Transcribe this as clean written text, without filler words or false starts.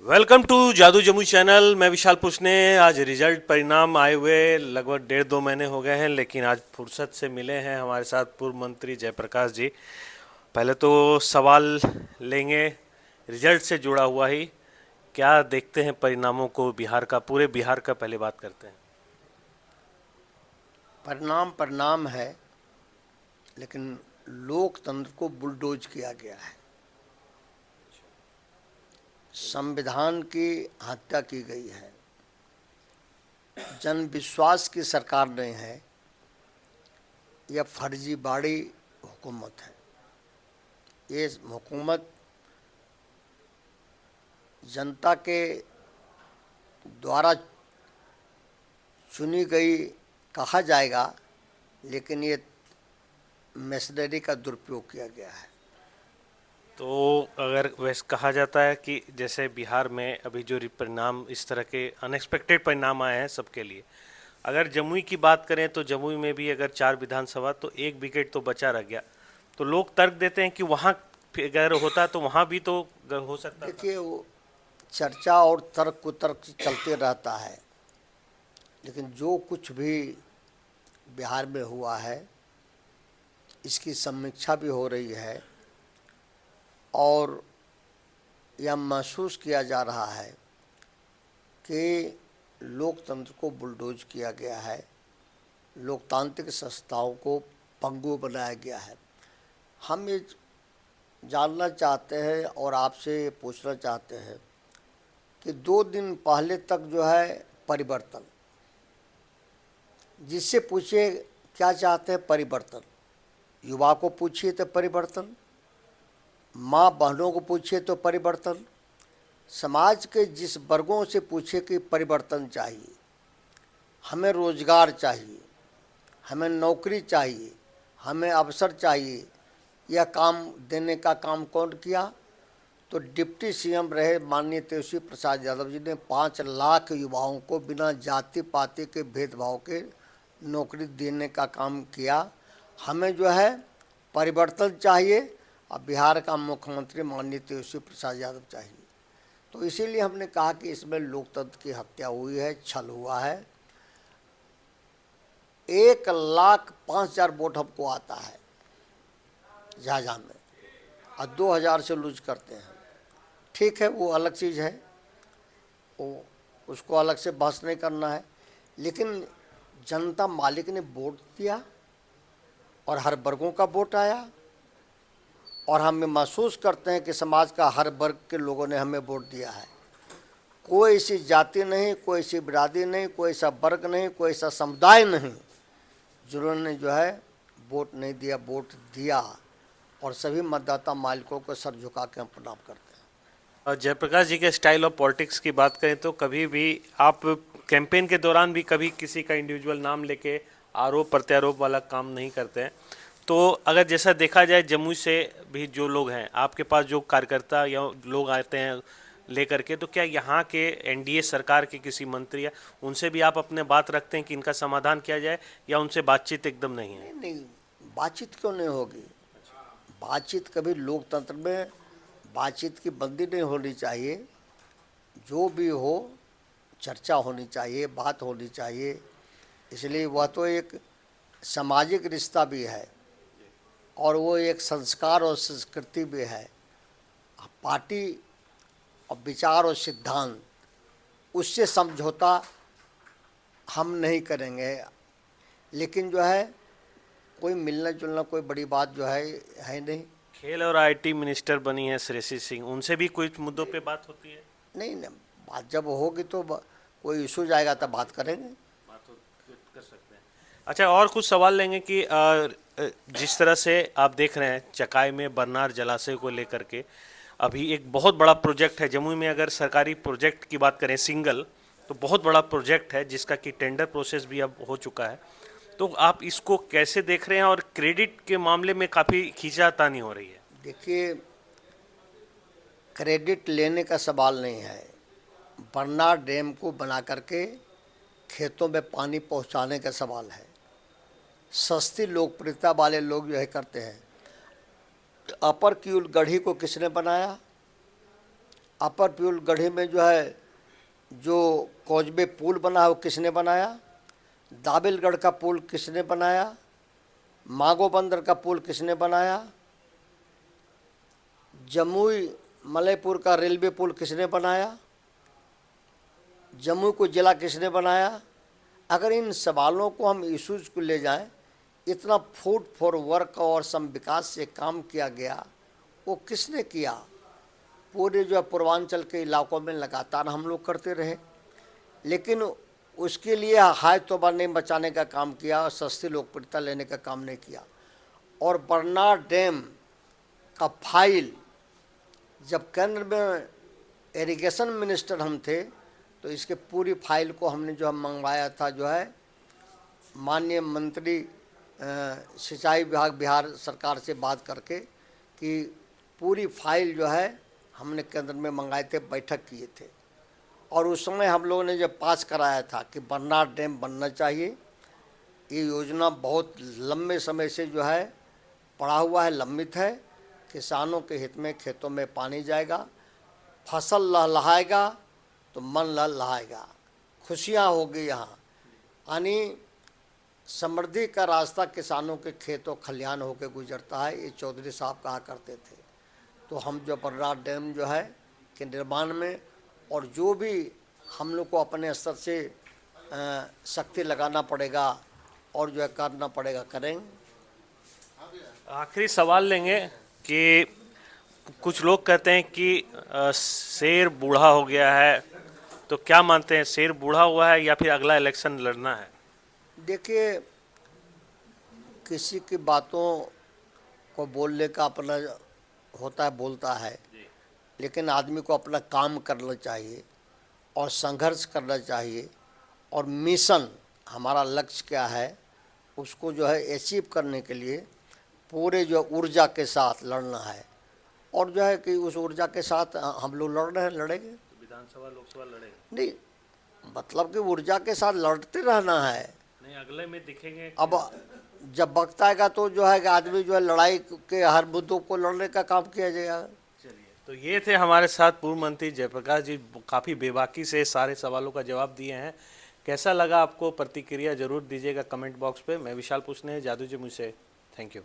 Welcome to जादू Jamui channel. मैं विशाल पुष्ने। आज रिजल्ट परिणाम आए हुए लगभग 1.5-2 महीने हो गए हैं, लेकिन आज फुर्सत से मिले हैं हमारे साथ पूर्व मंत्री जयप्रकाश जी। पहले तो सवाल लेंगे रिजल्ट से जुड़ा हुआ ही। क्या देखते हैं परिणामों को बिहार का, पूरे बिहार का पहले बात करते हैं। परिणाम परिणाम है, लेकिन लोकतंत्र को बुलडोज किया गया है। संविधान की हत्या की गई है। जन विश्वास की सरकार नहीं है, यह फर्जीवाड़ी हुकूमत है। ये हुकूमत जनता के द्वारा चुनी गई कहा जाएगा, लेकिन ये मशीनरी का दुरुपयोग किया गया है। तो अगर वैसे कहा जाता है कि जैसे बिहार में अभी जो परिणाम, इस तरह के अनएक्सपेक्टेड परिणाम आए हैं सबके लिए, अगर जमुई की बात करें तो जमुई में भी अगर 4 विधानसभा तो 1 विकेट तो बचा रह गया, तो लोग तर्क देते हैं कि वहाँ अगर होता तो वहाँ भी तो हो सकता था। देखिए, वो चर्चा और तर्क कुतर्क चलते रहता है, लेकिन जो कुछ भी बिहार में हुआ है इसकी समीक्षा भी हो रही है और यह महसूस किया जा रहा है कि लोकतंत्र को बुलडोज किया गया है, लोकतांत्रिक संस्थाओं को पंगु बनाया गया है। हम ये जानना चाहते हैं और आपसे ये पूछना चाहते हैं कि 2 दिन पहले तक जो है परिवर्तन, जिससे पूछिए क्या चाहते हैं परिवर्तन, युवा को पूछिए तो परिवर्तन, माँ बहनों को पूछिए तो परिवर्तन, समाज के जिस वर्गों से पूछे कि परिवर्तन चाहिए, हमें रोजगार चाहिए, हमें नौकरी चाहिए, हमें अवसर चाहिए, यह काम देने का काम कौन किया? तो डिप्टी सीएम रहे माननीय तेजस्वी प्रसाद यादव जी ने 5 लाख युवाओं को बिना जाति पाति के भेदभाव के नौकरी देने का काम किया। हमें जो है परिवर्तन चाहिए और बिहार का मुख्यमंत्री माननीय तेजस्वी प्रसाद यादव चाहिए। तो इसीलिए हमने कहा कि इसमें लोकतंत्र की हत्या हुई है, छल हुआ है। 1,05,000 वोट हमको आता है झाझा में और 2,000 से लूज करते हैं। ठीक है, वो अलग चीज़ है, वो उसको अलग से बहस नहीं करना है, लेकिन जनता मालिक ने वोट दिया और हर वर्गों का वोट आया और हम महसूस करते हैं कि समाज का हर वर्ग के लोगों ने हमें वोट दिया है। कोई ऐसी जाति नहीं, कोई ऐसी बिरादरी नहीं, कोई ऐसा वर्ग नहीं, कोई ऐसा समुदाय नहीं जिन्होंने जो है वोट नहीं दिया। वोट दिया और सभी मतदाता मालिकों को सर झुका के हम प्रणाम करते हैं। और जयप्रकाश जी के स्टाइल ऑफ पॉलिटिक्स की बात करें तो कभी भी आप कैंपेन के दौरान भी कभी किसी का इंडिविजुअल नाम लेके आरोप प्रत्यारोप वाला काम नहीं करते हैं। तो अगर जैसा देखा जाए जमुई से भी जो लोग हैं आपके पास, जो कार्यकर्ता या लोग आते हैं लेकर के, तो क्या यहाँ के एनडीए सरकार के किसी मंत्री या उनसे भी आप अपने बात रखते हैं कि इनका समाधान किया जाए, या उनसे बातचीत एकदम नहीं है? नहीं, बातचीत क्यों नहीं होगी? बातचीत कभी लोकतंत्र में बातचीत की बंदी नहीं होनी चाहिए। जो भी हो चर्चा होनी चाहिए, बात होनी चाहिए। इसलिए वह तो एक सामाजिक रिश्ता भी है और वो एक संस्कार और संस्कृति भी है। पार्टी और विचार और सिद्धांत, उससे समझौता हम नहीं करेंगे। लेकिन जो है कोई मिलना जुलना कोई बड़ी बात जो है नहीं। खेल और आईटी मिनिस्टर बनी है श्रेयसी सिंह, उनसे भी कुछ मुद्दों पे बात होती है? नहीं नहीं, बात जब होगी तो कोई इशू जाएगा तब बात करेंगे। बात तो कर सकते हैं। अच्छा, और कुछ सवाल लेंगे कि जिस तरह से आप देख रहे हैं चकाई में बरनार जलाशय को लेकर के अभी एक बहुत बड़ा प्रोजेक्ट है जमुई में। अगर सरकारी प्रोजेक्ट की बात करें सिंगल, तो बहुत बड़ा प्रोजेक्ट है जिसका कि टेंडर प्रोसेस भी अब हो चुका है। तो आप इसको कैसे देख रहे हैं? और क्रेडिट के मामले में काफ़ी खींचातानी हो रही है। देखिए, क्रेडिट लेने का सवाल नहीं है। बरनार डैम को बना करके खेतों में पानी पहुंचाने का सवाल है। सस्ती लोकप्रियता वाले लोग जो है करते हैं। अपर क्यूल गढ़ी को किसने बनाया? अपर प्यूल गढ़ी में जो है जो कौजबे पुल बना है वो किसने बनाया, दाबिलगढ़ का पुल किसने बनाया, मागो बंदर का पुल किसने बनाया, जमुई मलयपुर का रेलवे पुल किसने बनाया, जम्मू को जिला किसने बनाया। अगर इन सवालों को हम इश्यूज को ले जाएं, इतना फूड फॉर वर्क और सम विकास से काम किया गया, वो किसने किया। पूरे जो है पूर्वांचल के इलाकों में लगातार हम लोग करते रहे, लेकिन उसके लिए हाय तौबा नहीं बचाने का काम किया और सस्ती लोकप्रियता लेने का काम नहीं किया। और बरनार डैम का फाइल जब केंद्र में इरिगेशन मिनिस्टर हम थे तो इसके पूरी फाइल को हमने जो है मंगवाया था, जो है माननीय मंत्री सिंचाई विभाग बिहार सरकार से बात करके कि पूरी फाइल जो है हमने केंद्र में मंगाए थे, बैठक किए थे। और उस समय हम लोगों ने जब पास कराया था कि बरनार डैम बनना चाहिए। ये योजना बहुत लंबे समय से जो है पड़ा हुआ है, लंबित है। किसानों के हित में खेतों में पानी जाएगा, फसल लहलहाएगा तो मन लहलहाएगा, खुशियाँ होगी यहाँ। यानी समृद्धि का रास्ता किसानों के खेतों खलिहान होकर गुजरता है, ये चौधरी साहब कहा करते थे। तो हम जो बरनार डैम जो है के निर्माण में और जो भी हम लोग को अपने स्तर से शक्ति लगाना पड़ेगा और जो है करना पड़ेगा, करेंगे। आखिरी सवाल लेंगे कि कुछ लोग कहते हैं कि शेर बूढ़ा हो गया है, तो क्या मानते हैं, शेर बूढ़ा हुआ है या फिर अगला इलेक्शन लड़ना है? देखिए, किसी की बातों को बोलने का अपना होता है, बोलता है, लेकिन आदमी को अपना काम करना चाहिए और संघर्ष करना चाहिए। और मिशन हमारा लक्ष्य क्या है उसको जो है अचीव करने के लिए पूरे जो ऊर्जा के साथ लड़ना है। और जो है कि उस ऊर्जा के साथ हम लोग लड़ रहे हैं, लड़ेंगे। विधानसभा लोकसभा लड़ेंगे नहीं, मतलब कि ऊर्जा के साथ लड़ते रहना है। नहीं, अगले में दिखेंगे। अब जब वक्त आएगा तो जो है कि आदमी जो है लड़ाई के हर मुद्दों को लड़ने का काम किया जाएगा। चलिए, तो ये थे हमारे साथ पूर्व मंत्री जयप्रकाश जी, काफ़ी बेबाकी से सारे सवालों का जवाब दिए हैं। कैसा लगा आपको, प्रतिक्रिया जरूर दीजिएगा कमेंट बॉक्स पे। मैं विशाल पूछने, जादू जी मुझसे, थैंक यू।